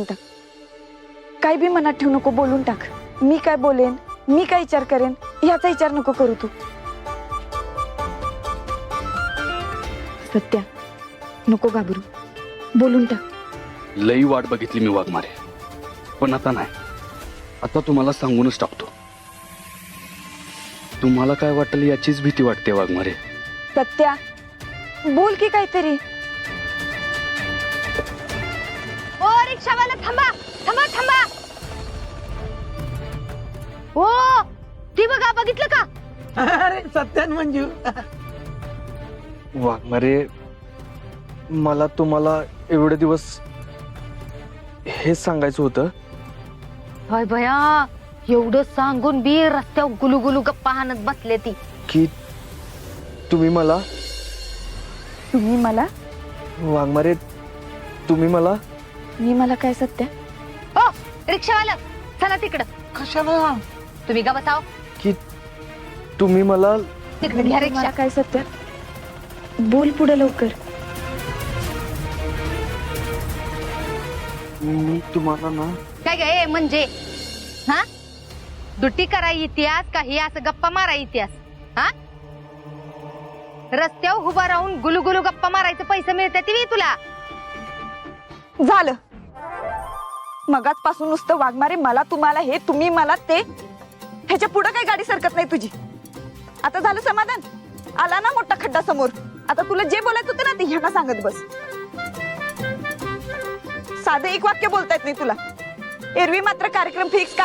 टाक, काय बी मनात ठेवू नको, बोलून टाक. मी काय बोलेन, मी काय विचार करेन ह्याचा विचार नको करू तू. सत्या नको घाबरू, बोलून टाक. लई वाट बघितली मी वाघमारे, पण आता नाही. आता तुम्हाला सांगूनच टाकतो. तुम्हाला काय वाटेल याचीच भीती वाटते वाघमारे. सत्या बोल की काहीतरी. ओ रिक्षावाला थांबा थांबा थांबा. ओ ती बघा, बघितलं का? अरे सत्यान मंजू. वाघमारे, मला तुम्हाला एवढे दिवस हे सांगायचं होतं. हाय भया, एवढं सांगून बी रस्त्यावर गुलुगुलू गप्पा हाणत बसले ती. की तुम्ही मला तुम्ही मला वाघमारे, तुम्ही मला मी मला काय सत्या? ओ रिक्षावाला चला तिकडं. कशाला? तुम्ही का बसाव की तुम्ही मला तिकडे घ्या मला रिक्षा. काय सत्या? बोल पुढे लवकर. मी तुम्हाला ना काय गे म्हणजे हा दुटी कराय इतिहास का हे असं गप्पा माराय इतिहास? हा रस्त्यावर उभा राहून गुलुगुलू गप्पा मारायचे पैसे मिळते ती तुला? झालं मगाचपासून नुसतं वाघमारे, मला तुम्हाला हे, तुम्ही मला ते. ह्याच्या पुढे काही गाडी सरकत नाही तुझी. आता झालं समाधान? आला ना मोठा खड्डा समोर. आता तुला जे बोलायचं होतं ना ते ह्यांना सांगत बस. साधं एक वाक्य बोलता येत नाही तुला. एरवी मात्र कार्यक्रम फिक्स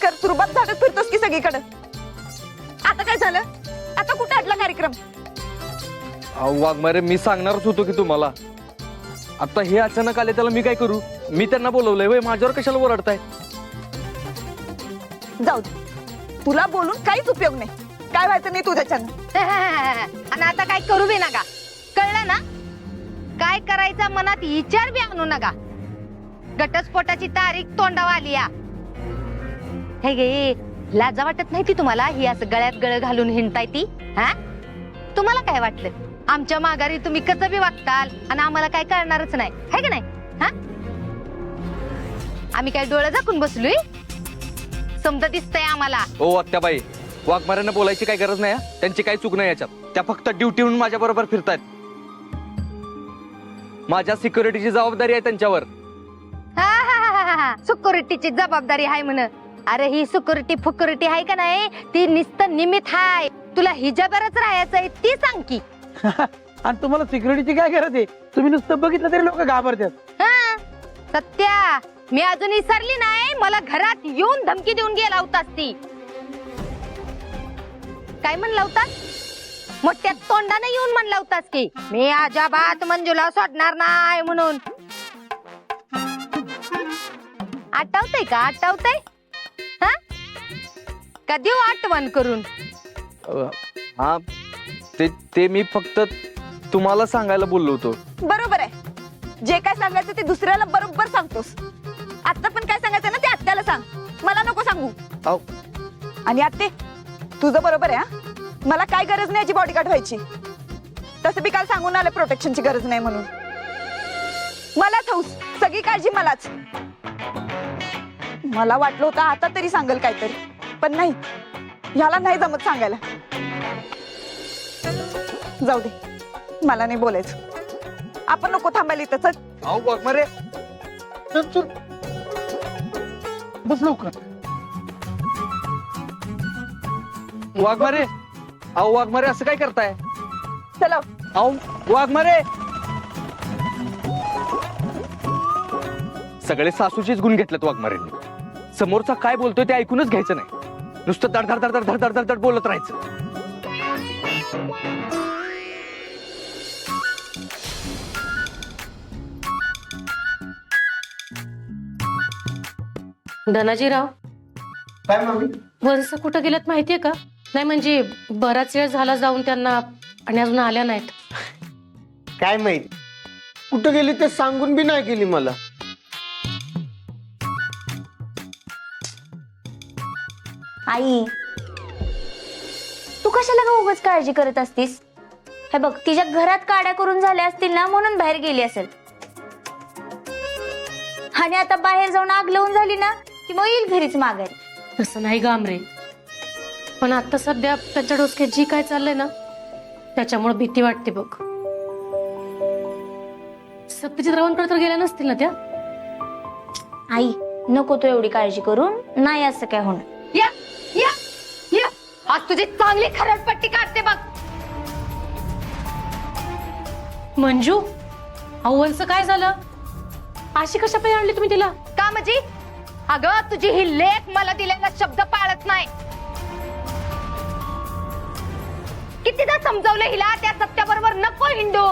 कर सुरुवात झालं फिरतोस की सगळीकडे. आता काय झालं? आता कुठे अडला कार्यक्रम? वाघमारे, मी सांगणारच होतो की तुम्हाला. आता हे अचानक आले, त्याला मी काय करू? मी त्यांना बोलवलंय वय, माझ्यावर कशाला ओरडताय? जाऊ दे, तुला बोलून काहीच उपयोग नाही. काय व्हायचं नाही तुझ्याच्यानं. आणि आता काय करू बी नका, कळलं ना? काय करायचा मनात विचार बी आणू नका. घटस्फोटाची तारीख तोंडावर आली या. हे गे लाजा वाटत नाही ती तुम्हाला? ही असं गळ्यात गळ घालून हिंडताय ती. हा तुम्हाला काय वाटलं आमच्या माघारी तुम्ही कसं बी वागताल आणि आम्हाला काय कळणारच नाही, है की नाही? हा आम्ही काय डोळे झाकून बसलोय? समजा दिसतंय आम्हाला. ओ आत्याबाई, वाघमाऱ्यांना बोलायची काय गरज नाही. त्यांची काही चूक नाही याच्यात. त्या फक्त ड्युटीहून माझ्या बरोबर फिरतायत. माझ्या सिक्युरिटीची जबाबदारी आहे त्यांच्यावर. सिक्युरिटीची जबाबदारी आहे म्हण. अरे ही सिक्युरिटी फुक्युरिटी आहे का नाही, ती निस्तं निमित्त आहे. तुला हिजाबरच राहायचंय ती सांग की. आणि तुम्हाला सिक्युरिटीची काय गरज आहे? तुम्ही नुसतं बघितलं तरी लोक घाबरतात. सत्या, मी अजून विसरली नाही. मला घरात येऊन धमकी देऊन गेला होतास ती. काय म्हणला होतास? मोठ्या तोंडाने येऊन म्हणला होतास की मी अजाबात मंजूला सोडणार नाही म्हणून. आठवतंय का? आठवतंय? हा का देऊ आठवण करून? हा, ते मी फक्त तुम्हाला सांगायला बोललो होतो. बरोबर आहे. जे काय सांगायचं ते दुसऱ्याला बरोबर सांगतोस. आता पण काय सांगायचं ना ते आत्याला सांग, मला नको सांगू. अहो, आणि आत्ते तुझं बरोबर आहे. हा मला काय गरज नाही याची बॉडीगार्ड व्हायची. तसं बी काल सांगून आलं प्रोटेक्शनची गरज नाही म्हणून. मलाच हौस, सगळी काळजी मलाच. मला वाटलं होतं आता तरी सांगल काहीतरी, पण नाही, ह्याला नाही जमत सांगायला. जाऊ दे, मला नाही बोलायचं. आपण नको थांबायला इथं. चल. अहो वाघमारे, चल चल बस लवकर. वाघमारे, अहो वाघमारे, असं काय करताय? चला. अहो वाघमारे, सगळे सासूचीच गुण घेतलेत वाघमारेंनी. समोरचा काय बोलतोय ते ऐकूनच घ्यायचं नाही. नुसतं धड धड धड धड धड धड बोलत राहायचं. धनाजीराव, काय मम्मी? वंस कुठं गेल्यात माहितीये का? नाही म्हणजे बराच वेळ झाला जाऊन त्यांना, आणि अजून आल्या नाहीत. काय माहित कुठं गेली ते सांगून बी नाही गेली मला. आई, तू कशाला का उगाच काळजी करत असतीस? हे बघ, तिच्या घरात काड्या करून झाल्या असतील ना म्हणून बाहेर गेली असेल. आणि आता बाहेर जाऊन आग लावून झाली ना की मग येईल घरीच माघारी. तसं नाही ग आमरे, पण आता सध्या त्यांच्या डोसक्यात जी काय चाललंय ना त्याच्यामुळे भीती वाटते बघ. सत्यजित रावांकडे तर गेल्या नसतील ना त्या? आई नको तू एवढी काळजी करून, नाही असं काय होणार. या या या आज तुझी चांगली खरडपट्टी काढते बघ. मंजू, अव्वलचं काय झालं? अशी कशा पाहिजे आणली तुम्ही तिला? का म्हणजे? अगं तुझी ही लेख मला दिलेला शब्द पाळत नाही. कितीदा समजावलं हिला त्या सत्याबरोबर नको हिंडू,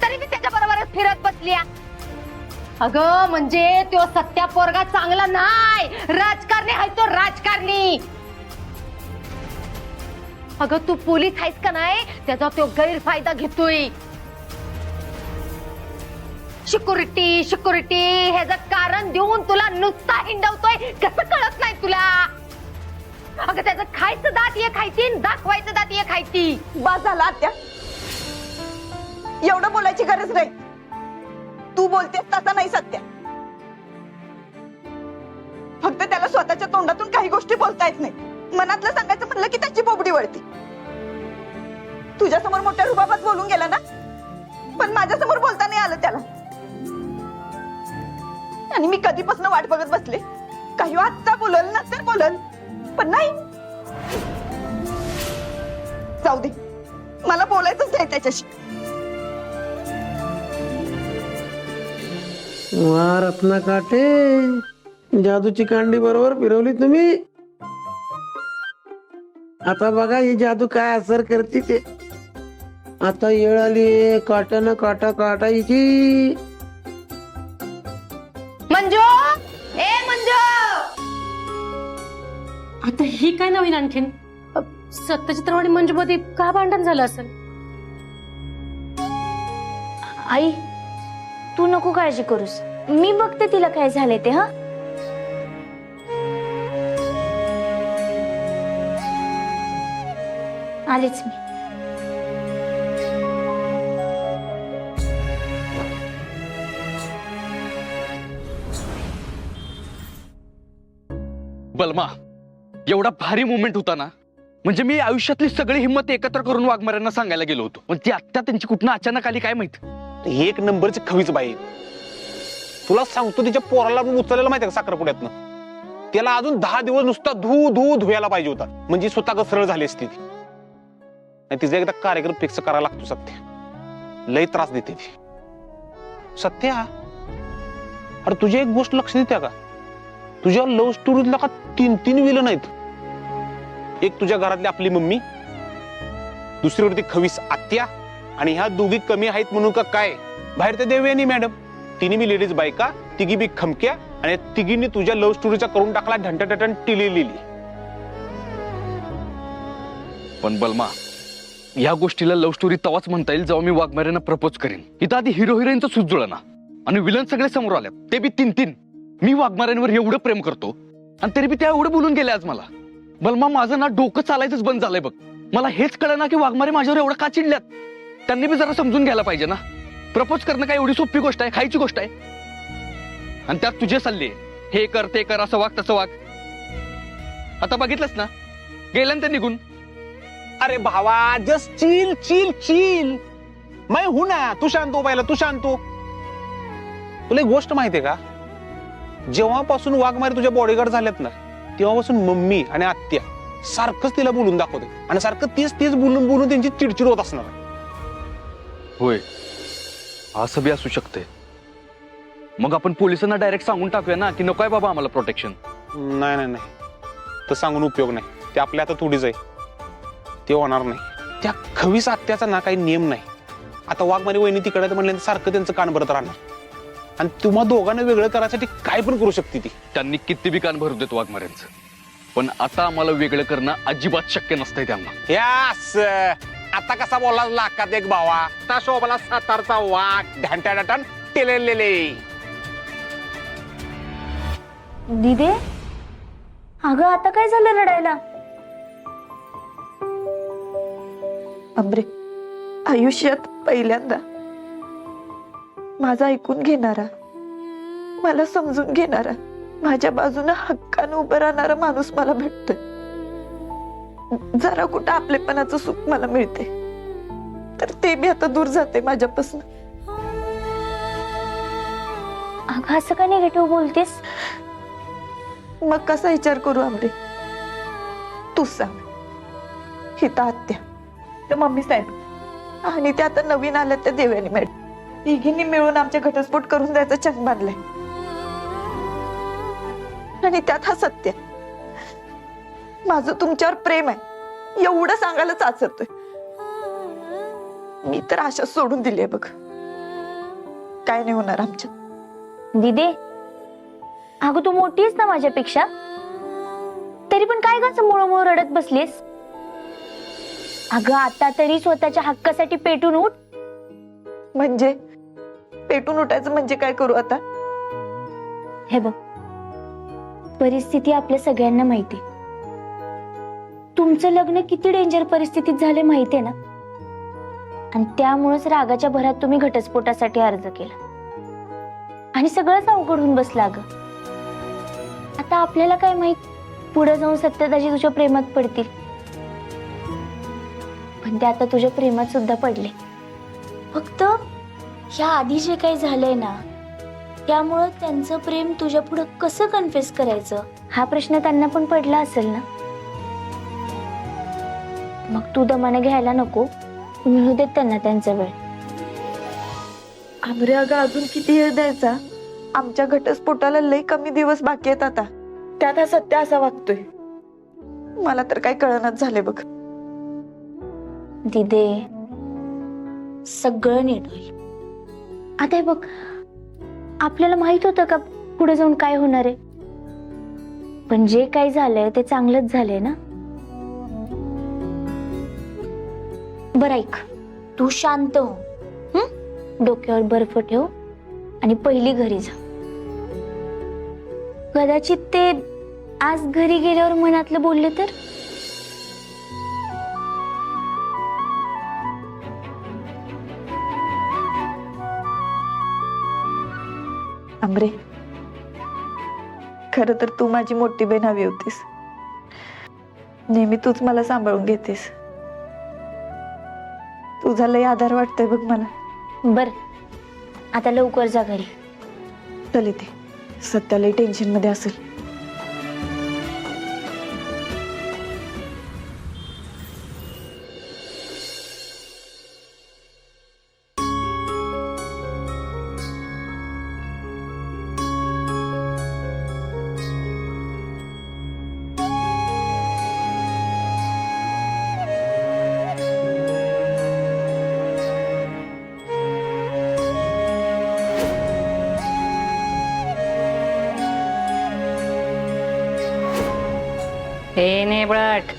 तरी मी त्याच्या बरोबरच फिरत बसली. अगं म्हणजे तो सत्या पोरगा चांगला नाही, राजकारणी आहे तो, राजकारणी. अगं तू पोलीस आहेस का नाही, त्याचा तो गैरफायदा घेतोय. सिक्युरिटी सिक्युरिटी ह्याचं कारण देऊन तुला नुसता हिंडवतोय, कसं कळत नाही तुला? अगं त्याचं खायचं दात ये खायची, दाखवायचं दात ये खायची. बस झाला आत्या, एवढं बोलायची गरज नाही. तू बोलतेस तसा नाही सत्या. फक्त त्याला स्वतःच्या तोंडातून काही गोष्टी बोलता येत नाही. मनातलं सांगायचं म्हणलं की त्याची बोबडी वळती. तुझ्या समोर मोठ्या रुबाबात बोलून गेला ना, पण माझ्या समोर बोलता नाही आलं त्याला. आणि मी कधीपासून वाट बघत बसले, काही आत्ता बोलल नंतर बोलल, पण नाही. जाऊ दे, मला बोलायचंच नाही त्याच्याशी. वा रत्ना काटे, जादूची कांडी बरोबर फिरवली तुम्ही. आता बघा ही जादू काय असर करते ते. आता येळ आली काट्यानं काटा काटायची. मंजू, ए मंजू. आता ही काय नवीन आणखीन? सत्यजित राव आणि मंजू मध्ये का भांडण झालं असेल? आई तू नको काळजी करूस, मी बघते तिला काय झालंय ते. हा आलेच मी. बलमा, एवढा भारी मुवमेंट होता ना, म्हणजे मी आयुष्यातली सगळी हिंमत एकत्र करून वाघमाऱ्यांना सांगायला गेलो होतो, पण ती आत्ता त्यांची कुठनं अचानक आली काय माहित. एक नंबरची खवीच बाई. तुला सांगतो तिच्या पोराला उचललेला माहितीये का साखरपुड्यातनं. त्याला अजून 10 दिवस नुसता धुयाला पाहिजे होता, म्हणजे स्वतः सरळ झाली असती ती. आणि तिचा एकदा कार्यक्रम फिक्स करायला लागतो. सत्या लय त्रास देते ती. सत्या, अरे तुझी एक गोष्ट लक्ष देते का, तुझ्या लव्ह स्टोरीतला का 3 विलन आहेत. एक तुझ्या घरातली आपली मम्मी, दुसरीवरती खवीस आत्या, आणि ह्या दोघी कमी आहेत म्हणून का काय बाहेर त्या देवयानी मॅडम. तिने मी लेडीज बायका, तिघी बी खमक्या, आणि तिघींनी तुझ्या लव्ह स्टोरीचा करून टाकला ढंटटन टिली. पण बलमा, या गोष्टीला लव्ह स्टोरी तवाच म्हणता येईल जेव्हा मी वाघमाऱ्यांना प्रपोज करेन. इथं आधी हिरो हिरोईनचं सूत जुळना आणि विलन सगळे समोर आल्यात, ते बी 3. मी वाघमाऱ्यांवर एवढं प्रेम करतो आणि तरी बी त्या एवढं बोलून गेले आज मला. बलमा, माझं ना डोकं चालायचंच बंद झालंय बघ. मला हेच कळना की वाघमारे माझ्यावर एवढं का चिडल्यात. त्यांनी बी जरा समजून घ्यायला पाहिजे ना. प्रपोज करणं काय एवढी सोपी गोष्ट आहे, खायची गोष्ट आहे. आणि त्यात तुझे सल्ले, हे कर ते कर, असं वाग तसं वाग. आता बघितलंस ना, गेलं ना ते निघून. अरे भावा, जस्ट चिल. मैं हूं ना, तू शांत हो पहिला, तू शांत हो. तुला एक गोष्ट माहितीये का, जेव्हापासून वाघमारे तुझ्या बॉडीगार्ड झाल्यात ना, तेव्हापासून मम्मी आणि आत्या सारखंच तिला बोलून दाखवते, आणि सारखं तेच बोलून त्यांची चिडचिड होत असणार. होय, असं बी असू शकते. मग आपण पोलिसांना डायरेक्ट सांगून टाकूया ना की नकोय बाबा आम्हाला प्रोटेक्शन. नाही, तर सांगून उपयोग नाही. ते आपल्या आता थोडीच आहे, ते होणार नाही. त्या खवीस आत्याचा ना काही नियम नाही. आता वाघमारे वहिनी तिकडे म्हणल्यानंतर सारखं त्यांचं कान भरत राहणार, आणि तुम्हा दोघांना वेगळं करायसाठी काय पण करू शकते ती. त्यांनी किती बी कान भरू देत वाघमाऱ्यांचं, पण आता आम्हाला वेगळं करणं अजिबात शक्य नसतंय त्यांना. यास, आता कसा बोलला लाखात एक भावा, ता शोभला सातारचा वाघ ढांट्याडटन टेलेलेले. दिदे, अगं आता काय झालं रडायला? अमरे, आयुष्यात पहिल्यांदा माझा ऐकून घेणारा, मला समजून घेणारा, माझ्या बाजूने हक्कानं उभं राहणारा माणूस मला भेटतोय. जरा कुठं आपलेपणाचं सुख मला मिळते, तर ते बी आता दूर जाते माझ्यापासून. अगं असं का निगेटिव्ह बोलतेस? मग कसा विचार करू आमरे? तू सांग. हिता आत्या, तर मम्मी साहेब आणि त्या आता नवीन आल्या त्या देवयानी मॅडम, तिघींनी मिळून आमच्या घटस्फोट करून द्यायचा चंग बांधलाय. आणि त्यात हा सत्य, माझं तुमच्यावर प्रेम आहे एवढं सांगायला चाचरतोय. मी तर आशा सोडून दिली बघ. काय नाही होणार आमच्या. दिदे, अगं तू मोठी आहेस ना माझ्यापेक्षा, तरी पण काय कसं मुळमुळ रडत बसलीस? अगं आता तरी स्वतःच्या हक्कासाठी पेटून उठ. म्हणजे पेटून उठायचं म्हणजे काय करू आता? हे बघ, परिस्थिती आपल्या सगळ्यांना माहिती. तुमचं लग्न किती डेंजर परिस्थितीत झाले माहितीये ना, आणि त्यामुळेच रागाच्या भरात तुम्ही घटस्फोटासाठी अर्ज केला आणि सगळंच अवघड होऊन बसलं. अगं आता आपल्याला काय माहित, पुढे जाऊन सत्यदाजी तुझ्या प्रेमात पडतील, पण ते आता तुझ्या प्रेमात सुद्धा पडले. फक्त ह्या आधी जे काही झालंय ना, त्यामुळं त्यांचं प्रेम तुझ्या पुढे कसं कन्फेस करायचं हा प्रश्न त्यांना पण पडला असेल ना. मग तू दमाने घ्यायला नको, मिळू देत त्यांना त्यांचा वेळ. आमरे अगं अजून किती वेळ द्यायचा? आमच्या घटस्फोटाला लय कमी दिवस बाकी आहेत आता. त्यात हा सत्य असा वागतोय. मला तर काय कळनाच झाले बघ. दिदे, सगळं नीट होईल. आता हे बघ, आपल्याला माहित होतं का पुढे जाऊन काय होणार आहे? पण जे काही झालंय ते चांगलंच झालंय ना. बरं ऐक, तू शांत हो, डोक्यावर बर्फ ठेव आणि पहिली घरी जा. कदाचित ते आज घरी गेल्यावर मनातलं बोलले तर. आमरे, खर तर तू माझी मोठी बहीण हवी होतीस. नेहमी तूच मला सांभाळून घेतेस. तुझा लय आधार वाटतोय बघ मला. बर, आता लवकर जा घरी. चल इथे, सध्या लय टेन्शन मध्ये असेल. हे नेबळट,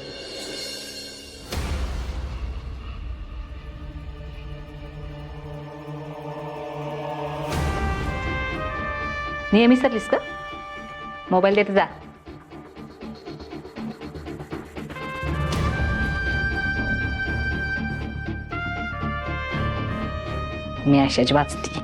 नेहमी सरलीस का? मोबाईल देते जा. मी अशाच वाचते.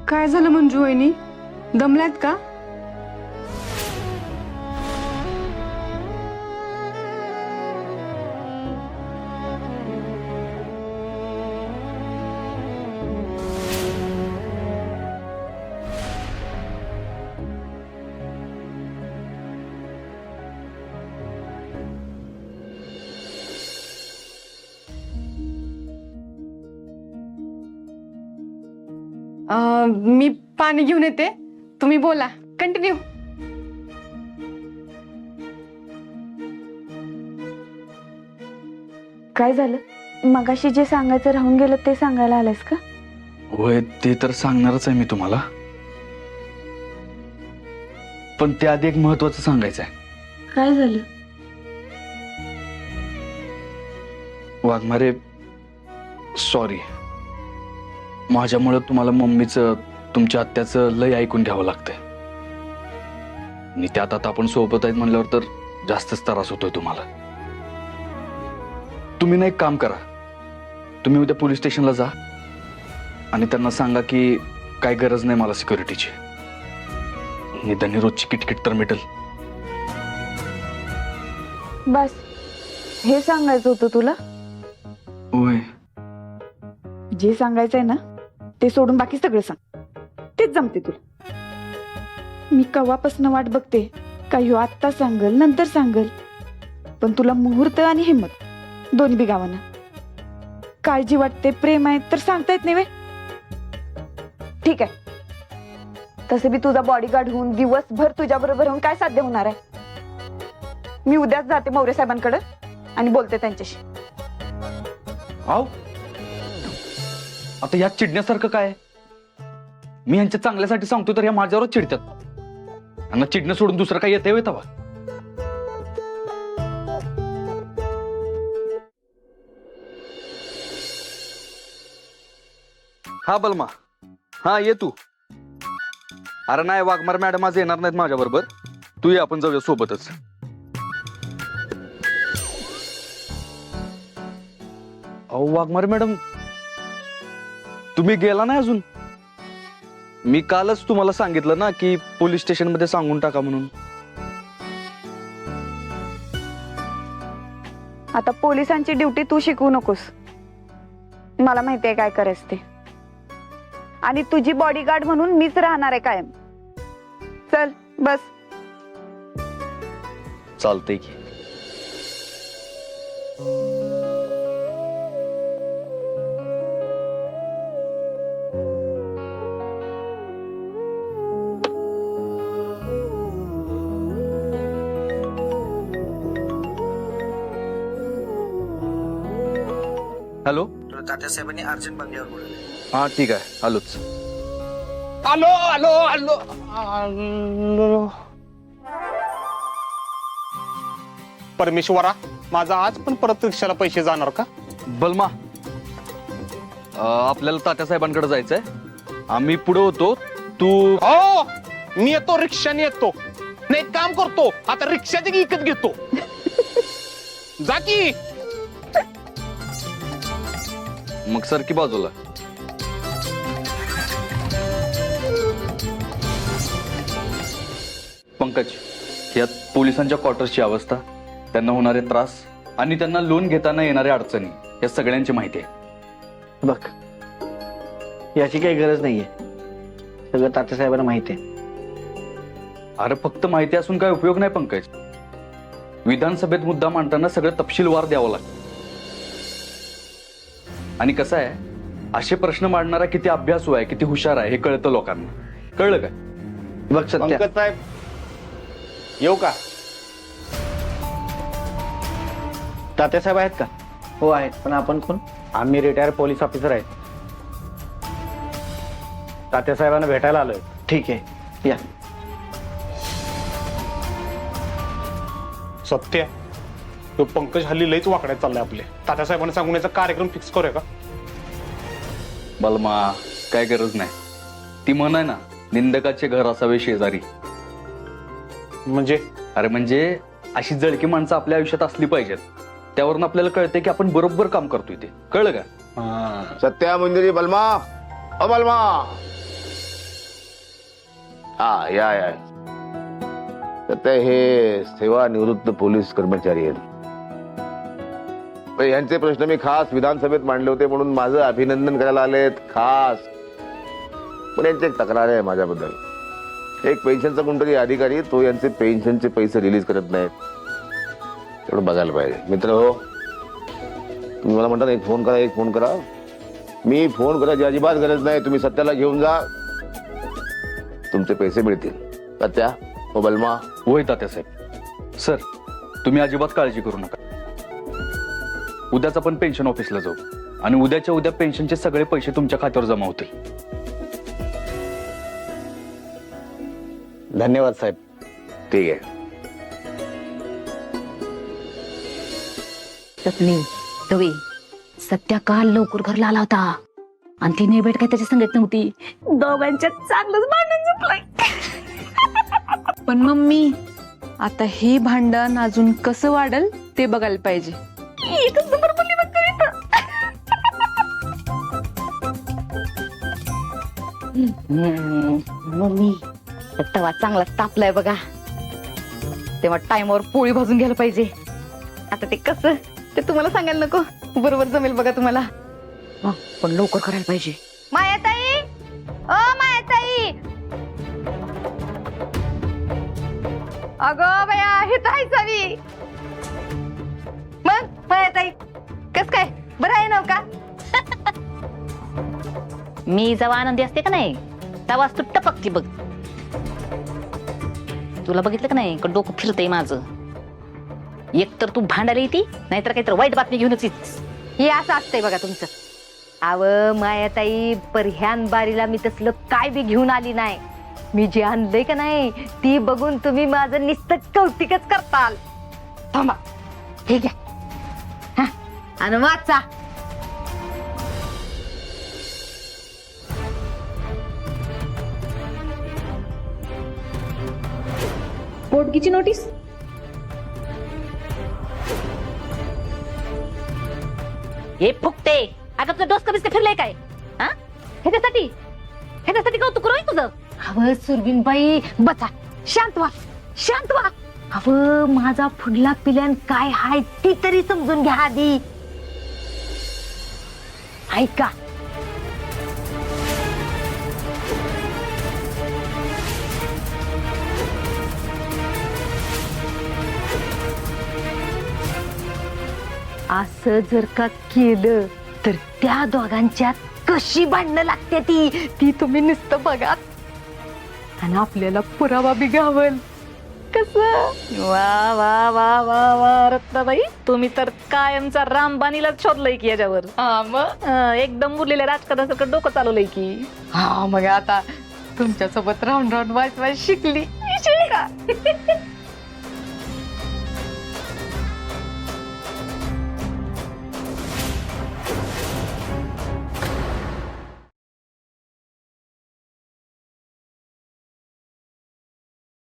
काय झालं मंजू वहिनी, दमल्यात का? मी पाणी घेऊन येते, तुम्ही बोला, कंटिन्यू. काय झालं? मगाशी जे सांगायचं राहून गेलं ते सांगायला आलास का? होय, ते तर सांगणारच आहे मी तुम्हाला, पण त्याआधी एक महत्वाचं सांगायचं आहे. काय झालं? वाघमारे सॉरी, माझ्यामुळं तुम्हाला मम्मीचं तुमच्या आत्याचं लय ऐकून घ्यावं लागतंय आणि त्यात आता आपण सोबत आहेत म्हणल्यावर तर जास्तच त्रास होतोय तुम्हाला. तुम्ही ना एक काम करा, तुम्ही उद्या पोलीस स्टेशनला जा आणि त्यांना सांगा की काय गरज नाही मला सिक्युरिटीची, निदानी रोजची किटकिट तर मिटेल. बस हे सांगायचं होतं तुला. होय. जे सांगायचंय ना ते सोडून बाकी सगळं सांग, तेच जमते तुला. मी कवापासून वाट बघते का ह्यो आत्ता सांगल नंतर सांगल, पण तुला मुहूर्त आणि हिंमत दोन्ही बी गावाना. काळजी वाटते, प्रेम आहे तर सांगता येत नाही वे. ठीक आहे, तसे बी तुझा बॉडीगार्ड होऊन दिवसभर तुझ्या बरोबर राहून काय साध्य होणार आहे. मी उद्याच जाते मोरे साहेबांकडे आणि बोलते त्यांच्याशी. आव आता यात चिडण्यासारखं काय आहे? मी यांच्या चांगल्यासाठी सांगतो तर या माझ्यावरच चिडतात. यांना चिडणं सोडून दुसरं काही येते तवा. हा बलमा, हा ये तू. अरे नाही, वाघमार मॅडम आज येणार नाहीत माझ्या बरोबर, तू ये, आपण जाऊया सोबतच. अहो वाघमारे मॅडम, तुम्ही गेला नाही अजून? मी कालच तुम्हाला सांगितलं ना की पोलीस स्टेशन मध्ये सांगून टाका म्हणून. आता पोलिसांची ड्युटी तू शिकवू नकोस, मला माहितीये काय करायचं ते. आणि तुझी बॉडीगार्ड म्हणून मीच राहणार आहे कायम. चल बस. चालतंय की. हॅलो, तात्यासाहेबांनी अर्जंट बंगल्यावर बोलवले. हा ठीक आहे, आलोच. आलो आलो आलो आलो. परमेश्वरा, माझा आज पण परत रिक्षाला पैसे जाणार का? बलमा, आपल्याला तात्यासाहेबांकडे जायचंय. आम्ही पुढे होतो, तू. हो, मी येतो, रिक्षाने येतो. नाही, एक काम करतो, आता रिक्षाची विकत घेतो. जा की. मग सर की बाजूला. पंकज, यात पोलिसांच्या क्वार्टर्सची अवस्था, त्यांना होणारे त्रास आणि त्यांना लोन घेताना येणाऱ्या अडचणी या सगळ्यांची माहिती आहे. बघ, याची काही गरज नाहीये, सगळं तात्यासाहेबांना माहिती आहे. अरे फक्त माहिती असून काय उपयोग नाही पंकज. विधानसभेत मुद्दा मांडताना सगळं तपशीलवार द्यावं लागतं. आणि कसं आहे, असे प्रश्न मांडणारा किती अभ्यासू आहे, किती हुशार आहे हे कळतं लोकांना. कळलं काय? बघ सत्या, पंकज साहेब, येऊ का? तात्यासाहेब आहेत का? हो आहेत, पण आपण कोण? आम्ही रिटायर पोलीस ऑफिसर आहेत. तात्यासाहेबांना भेटायला आलोय. ठीक आहे, या. सत्य, तो पंकज हल्ली लईच वाकड्यात चाललाय आपले. तात्यासाहेबांना सांगून याचा कार्यक्रम फिक्स करूया का? बलमा, काय गरज नाही. ती म्हण आहे ना, निंदकाचे घर असावे शेजारी. म्हणजे अरे म्हणजे अशी जळकी माणसं आपल्या आयुष्यात असली पाहिजेत, त्यावरून आपल्याला कळते की आपण बरोबर काम करतोय ते. कळलं का? सत्या मंदिरी बलमा, अ बलमा. हा या या. सत्या हे सेवानिवृत्त पोलीस कर्मचारी आहेत. यांचे प्रश्न मी खास विधानसभेत मांडले होते म्हणून माझं अभिनंदन करायला आलेत खास. पण यांची एक तक्रार आहे माझ्याबद्दल. एक पेन्शनचा कोणतरी अधिकारी, तो यांचे पेन्शनचे पैसे रिलीज करत नाहीत. तेवढं बघायला पाहिजे. मित्र हो, तुम्ही मला म्हणता एक फोन करा, एक फोन करा. मी फोन करायची अजिबात गरज नाही. तुम्ही सत्याला घेऊन जा, तुमचे पैसे मिळतील. सत्या, हो बलमा. होय तात्यासाहेब. सर, तुम्ही अजिबात काळजी करू नका. उद्याच आपण पेन्शन ऑफिसला जाऊ आणि उद्याच्या उद्या पेन्शनचे सगळे पैसे तुमच्या खात्यावर जमा होतील. धन्यवाद साहेब. ठीक आहे. चटणी, दवी, सत्या काल लवकर घरला आला होता आणि ती नेबेट काय त्याच्या संगत नव्हती. दोघांच्यात चांगलंच भांडण झोपलंय. पण मम्मी आता हे भांडण अजून कसं वाढल ते बघायला पाहिजे. एकच नंबर बोलली बघ कविता. मम्मी तवा चांगला तापलाय बघा, तेव्हा टाइमवर पोळी भाजून घ्यायला पाहिजे. आता ते कसं ते तुम्हाला सांगायला नको, बरोबर जमेल बघा तुम्हाला. पण लवकर करायला पाहिजे. मायाताई, ओ मायाताई, अगं बया हे तर आहे चावी. मग मायाताई कस काय बरं आहे ना का? मी जेव्हा आनंदी असते का नाही तेव्हाच तू टपकती बघ. तुला बघितलं का नाही का डोकं फिरतंय माझं. एक तर तू भांडायला येते, नाहीतर काहीतरी वाईट बातमी घेऊनच येतीस. हे असं असतंय बघा तुमचं. आव मायाताई, परह्यान बारीला मी तसलं काय बी घेऊन आली नाही. मी जे आणलंय का नाही ती बघून तुम्ही माझं नुसतं कौतिकच करताल. थांबा हे घ्या हा, आणि वाचा. पोटगीची नोटीस. हे फुकते. अगं तुझं डोसकं बिस्कं फिरलंय काय? हा ह्याच्यासाठी कौतुक करू तुझं. अव सुरबीनबाई बसा, शांत व्हा, शांत व्हा. अव माझा पुढला पिल्यान काय हाय ती तरी समजून घ्या आधी. ऐका, असं जर का केलं तर त्या दोघांच्यात कशी भांडणं लागते ती तुम्ही नुसतं बघा. आणि आपल्याला पुरावा बी गावल. कसं? वा वा वा वा वा रत्नाबाई, तुम्ही तर कायमचा रामबाणीलाच शोधलंय की याच्यावर. एकदम मुरलेल्या राजकारणासारखं डोकं चालवलंय की. हा मग आता तुमच्यासोबत राऊंड राऊंड वाच शिकली.